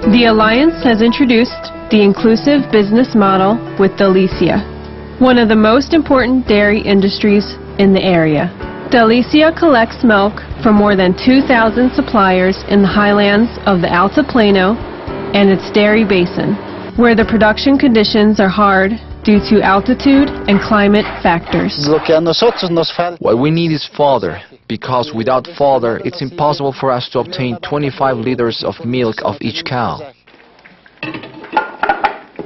The Alliance has introduced the inclusive business model with Delicia, one of the most important dairy industries in the area. Delicia collects milk from more than 2,000 suppliers in the highlands of the Altiplano and its dairy basin, where the production conditions are hard due to altitude and climate factors. What we need is fodder, because without fodder it's impossible for us to obtain 25 liters of milk of each cow.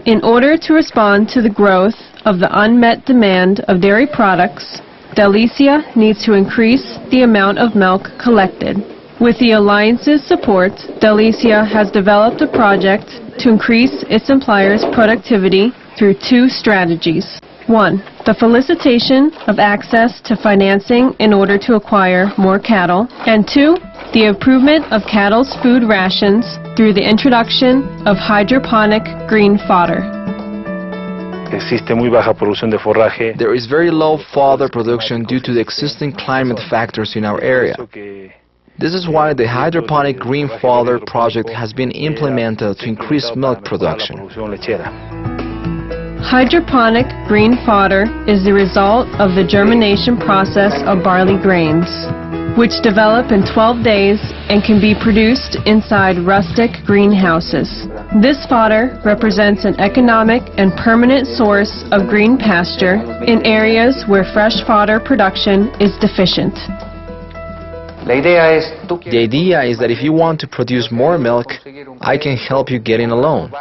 In order to respond to the growth of the unmet demand of dairy products, Delicia needs to increase the amount of milk collected. With the Alliance's support, Delicia has developed a project to increase its employers' productivity through two strategies. 1. The facilitation of access to financing in order to acquire more cattle. And 2. The improvement of cattle's food rations through the introduction of hydroponic green fodder. There is very low fodder production due to the existing climate factors in our area. This is why the hydroponic green fodder project has been implemented to increase milk production. Hydroponic green fodder is the result of the germination process of barley grains, which develop in 12 days and can be produced inside rustic greenhouses. This fodder represents an economic and permanent source of green pasture in areas where fresh fodder production is deficient. The idea is that if you want to produce more milk, I can help you get in a loan.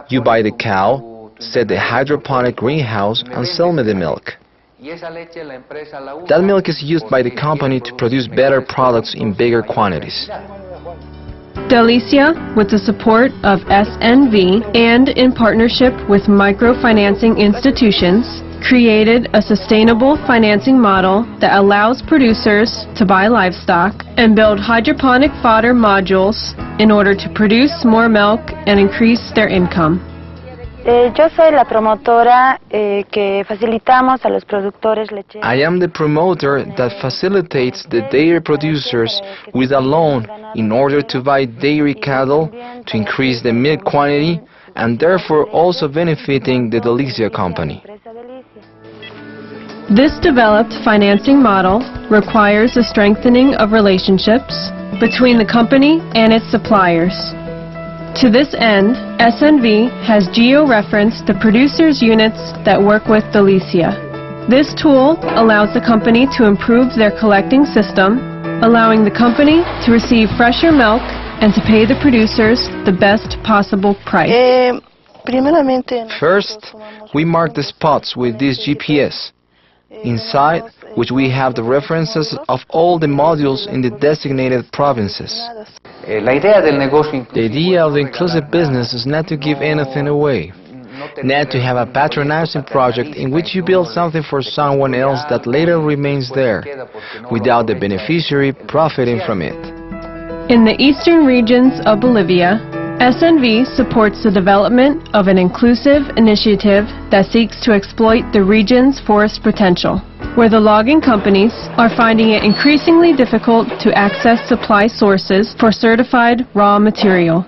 You buy the cow, set the hydroponic greenhouse, and sell me the milk. That milk is used by the company to produce better products in bigger quantities. Delicia, with the support of SNV and in partnership with microfinancing institutions, created a sustainable financing model that allows producers to buy livestock and build hydroponic fodder modules in order to produce more milk and increase their income. Yo soy la promotora que facilitamos a los productores lecheros. I am the promoter that facilitates the dairy producers with a loan in order to buy dairy cattle to increase the milk quantity and therefore also benefiting the Delicia company. This developed financing model requires a strengthening of relationships between the company and its suppliers. To this end, SNV has geo-referenced the producers' units that work with Delicia. This tool allows the company to improve their collecting system, allowing the company to receive fresher milk and to pay the producers the best possible price. First, we mark the spots with this GPS, inside which we have the references of all the modules in the designated provinces. The idea of the inclusive business is not to give anything away, not to have a patronizing project in which you build something for someone else that later remains there, without the beneficiary profiting from it. In the eastern regions of Bolivia, SNV supports the development of an inclusive initiative that seeks to exploit the region's forest potential, where the logging companies are finding it increasingly difficult to access supply sources for certified raw material.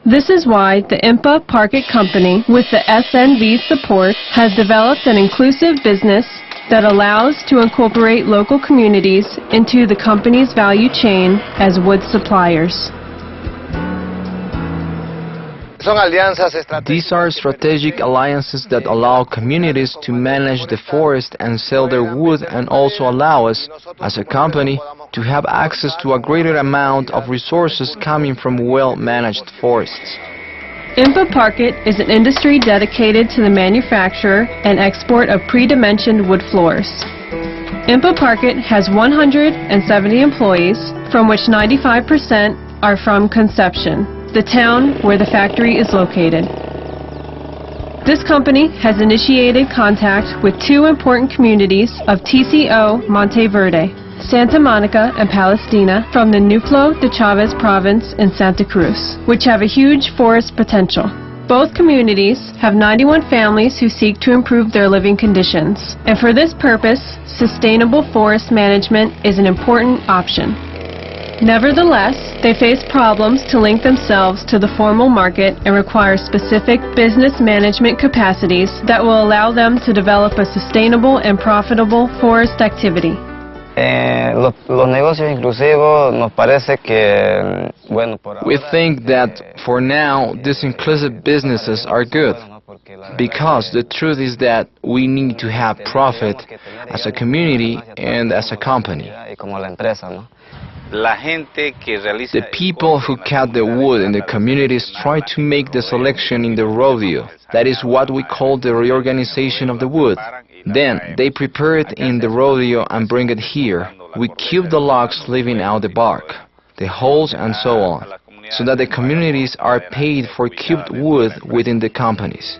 This is why the IMPA Parket Company, with the SNV support, has developed an inclusive business that allows to incorporate local communities into the company's value chain as wood suppliers. These are strategic alliances that allow communities to manage the forest and sell their wood, and also allow us, as a company, to have access to a greater amount of resources coming from well-managed forests. IMPA Parket is an industry dedicated to the manufacture and export of pre-dimensioned wood floors. IMPA Parket has 170 employees, from which 95% are from Concepcion, the town where the factory is located. This company has initiated contact with two important communities of TCO Monteverde, Santa Monica and Palestina, from the Núcleo de Chavez province in Santa Cruz, which have a huge forest potential. Both communities have 91 families who seek to improve their living conditions, and for this purpose, sustainable forest management is an important option. Nevertheless, they face problems to link themselves to the formal market and require specific business management capacities that will allow them to develop a sustainable and profitable forest activity. Los negocios inclusivos nos parece que, bueno, por ahora, We think that for now these inclusive businesses are good, because the truth is that we need to have profit as a community and as a company. The people who cut the wood in the communities try to make the selection in the rodeo. That is what we call the reorganization of the wood. Then they prepare it in the rodeo and bring it here. We cube the logs, leaving out the bark, the holes, and so on, so that the communities are paid for cubed wood within the companies.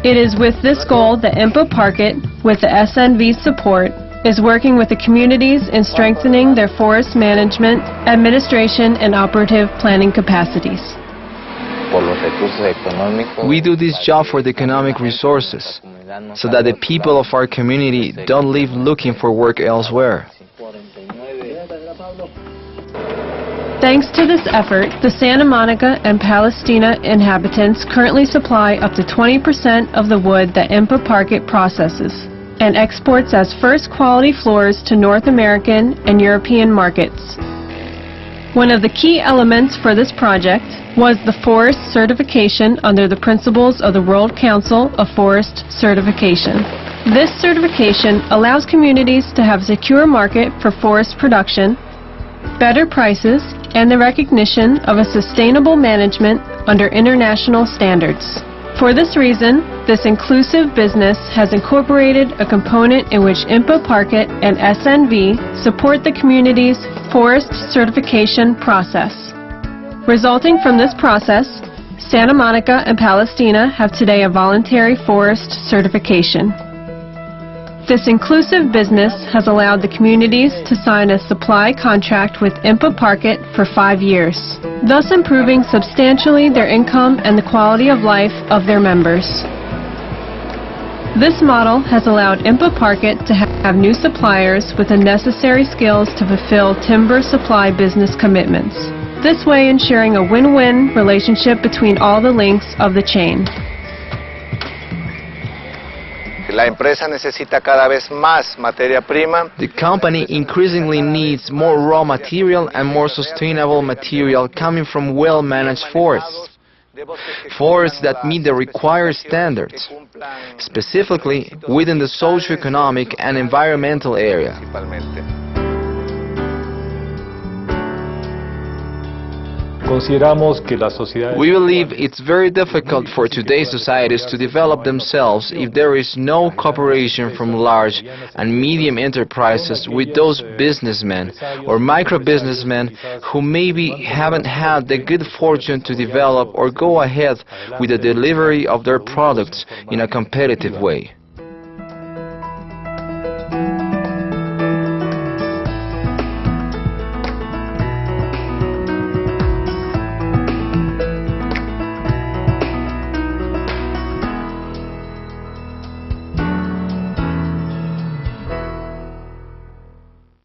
It is with this goal that IMPA Parket, with the SNV's support, is working with the communities in strengthening their forest management, administration, and operative planning capacities. We do this job for the economic resources, so that the people of our community don't leave looking for work elsewhere. Thanks to this effort, the Santa Monica and Palestina inhabitants currently supply up to 20% of the wood that IMPA Parket processes and exports as first quality floors to North American and European markets. One of the key elements for this project was the forest certification under the principles of the World Council of Forest Certification. This certification allows communities to have a secure market for forest production, better prices, and the recognition of a sustainable management under international standards. For this reason, this inclusive business has incorporated a component in which IMPA Parket and SNV support the community's forest certification process. Resulting from this process, Santa Monica and Palestina have today a voluntary forest certification. This inclusive business has allowed the communities to sign a supply contract with IMPA Parket for 5 years, thus improving substantially their income and the quality of life of their members. This model has allowed IMPA Parket to have new suppliers with the necessary skills to fulfill timber supply business commitments, this way ensuring a win-win relationship between all the links of the chain. La empresa necesita cada vez más materia prima. The company increasingly needs more raw material and more sustainable material coming from well-managed forests. Forests that meet the required standards, specifically within the socio-economic and environmental area. We believe it's very difficult for today's societies to develop themselves if there is no cooperation from large and medium enterprises with those businessmen or micro-businessmen who maybe haven't had the good fortune to develop or go ahead with the delivery of their products in a competitive way.